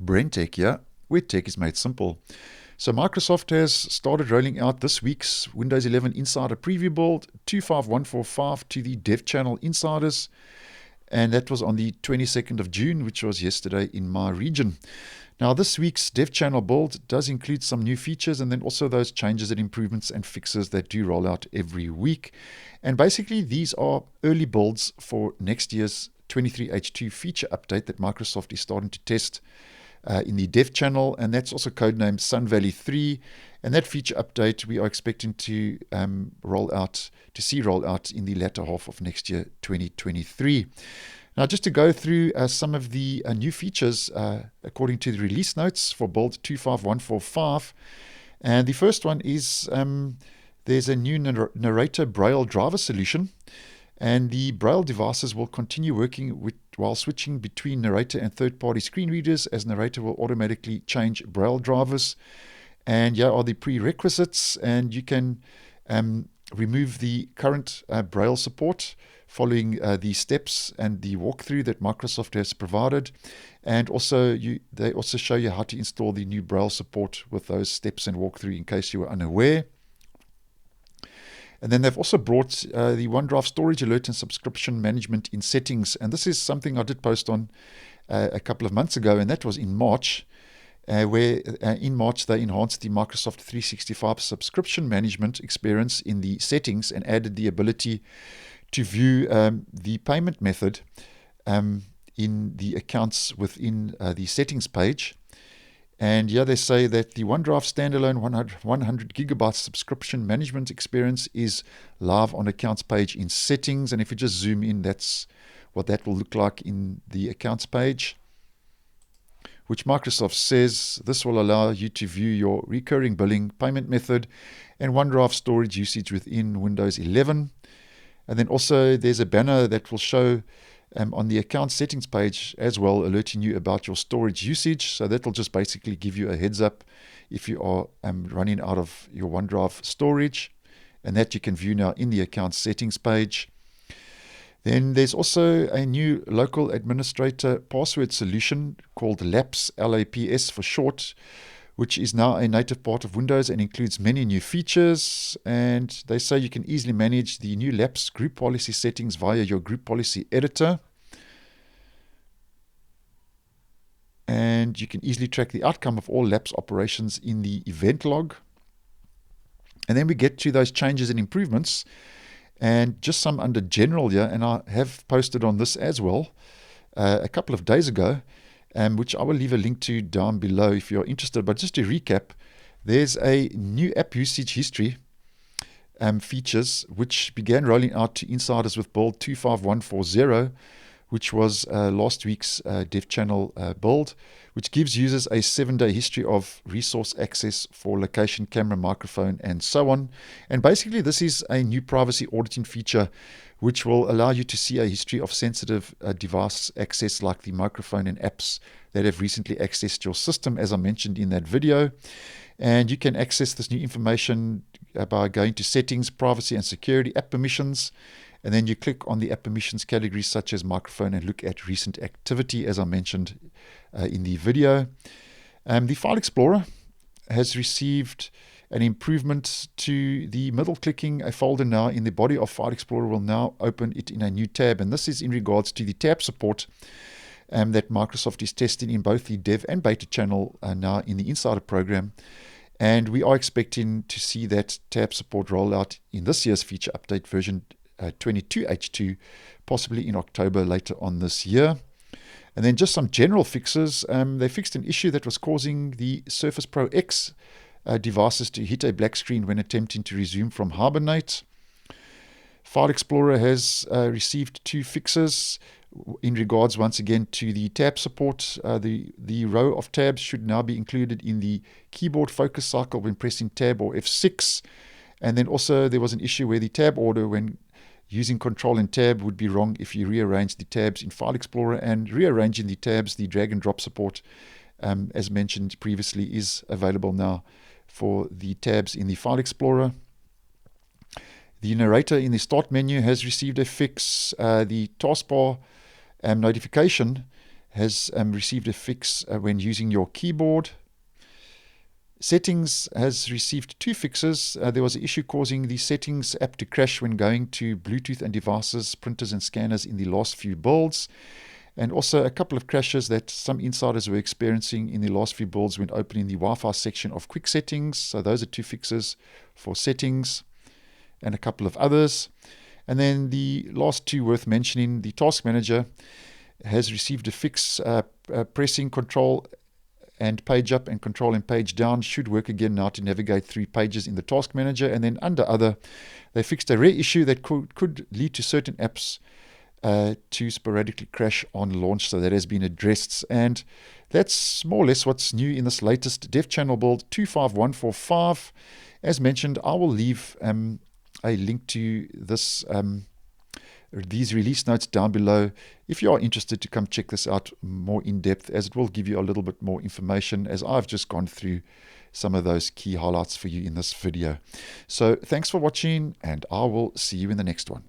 BrenTech here, where tech is made simple. So Microsoft has started rolling out this week's Windows 11 Insider Preview build 25145 to the Dev Channel Insiders, and that was on the 22nd of June, which was yesterday in my region. Now, this week's Dev Channel build does include some new features and then also those changes and improvements and fixes that do roll out every week. And basically, these are early builds for next year's 23H2 feature update that Microsoft is starting to test in the Dev Channel, and that's also codenamed Sun Valley 3. And that feature update we are expecting to roll out in the latter half of next year, 2023. Now, just to go through some of the new features according to the release notes for build 25145, and the first one is there's a new Narrator Braille driver solution. And the Braille devices will continue working while switching between Narrator and third-party screen readers, as Narrator will automatically change Braille drivers. And here are the prerequisites, and you can remove the current Braille support following the steps and the walkthrough that Microsoft has provided. And also, they also show you how to install the new Braille support with those steps and walkthrough in case you were unaware. And then they've also brought the OneDrive storage alert and subscription management in settings. And this is something I did post on a couple of months ago, and that was in March, where in March they enhanced the Microsoft 365 subscription management experience in the settings and added the ability to view the payment method in the accounts within the settings page. And yeah, they say that the OneDrive standalone 100 gigabyte subscription management experience is live on accounts page in settings. And if you just zoom in, that's what that will look like in the accounts page, which Microsoft says this will allow you to view your recurring billing payment method and OneDrive storage usage within Windows 11. And then also there's a banner that will show on the account settings page as well, alerting you about your storage usage. So that will just basically give you a heads up if you are running out of your OneDrive storage, and that you can view now in the account settings page. Then there's also a new local administrator password solution called LAPS, LAPS for short, which is now a native part of Windows and includes many new features. And they say you can easily manage the new LAPS group policy settings via your group policy editor. And you can easily track the outcome of all LAPS operations in the event log. And then we get to those changes and improvements, and just some under general here, and I have posted on this as well a couple of days ago, which I will leave a link to down below if you're interested. But just to recap, there's a new app usage history features which began rolling out to insiders with build 25140, which was last week's Dev Channel build, which gives users a 7-day history of resource access for location, camera, microphone, and so on. And basically, this is a new privacy auditing feature which will allow you to see a history of sensitive device access like the microphone and apps that have recently accessed your system, as I mentioned in that video. And you can access this new information by going to Settings, Privacy and Security, App Permissions, and then you click on the app permissions categories such as microphone and look at recent activity, as I mentioned in the video. The File Explorer has received an improvement to the middle clicking a folder now in the body of File Explorer will now open it in a new tab. And this is in regards to the tab support that Microsoft is testing in both the dev and beta channel now in the Insider program. And we are expecting to see that tab support roll out in this year's feature update version 22H2, possibly in October later on this year. And then just some general fixes. They fixed an issue that was causing the Surface Pro X devices to hit a black screen when attempting to resume from Hibernate. File Explorer has received 2 fixes in regards once again to the tab support. The row of tabs should now be included in the keyboard focus cycle when pressing tab or F6. And then also there was an issue where the tab order when using Control and Tab would be wrong if you rearrange the tabs in File Explorer. And rearranging the tabs, the drag and drop support, as mentioned previously, is available now for the tabs in the File Explorer. The Narrator in the Start menu has received a fix. The taskbar notification has received a fix when using your keyboard. Settings has received 2 fixes. There was an issue causing the settings app to crash when going to Bluetooth and devices, printers and scanners in the last few builds. And also a couple of crashes that some insiders were experiencing in the last few builds when opening the Wi-Fi section of quick settings. So those are 2 fixes for settings and a couple of others. And then the last 2 worth mentioning, the Task Manager has received a fix. Pressing Control and Page Up and Control and Page Down should work again now to navigate through pages in the Task Manager. And then under Other, they fixed a rare issue that could lead to certain apps to sporadically crash on launch, so that has been addressed. And that's more or less what's new in this latest Dev Channel build 25145. As mentioned, I will leave a link to this these release notes down below if you are interested to come check this out more in depth, as it will give you a little bit more information, as I've just gone through some of those key highlights for you in this video. So thanks for watching, and I will see you in the next one.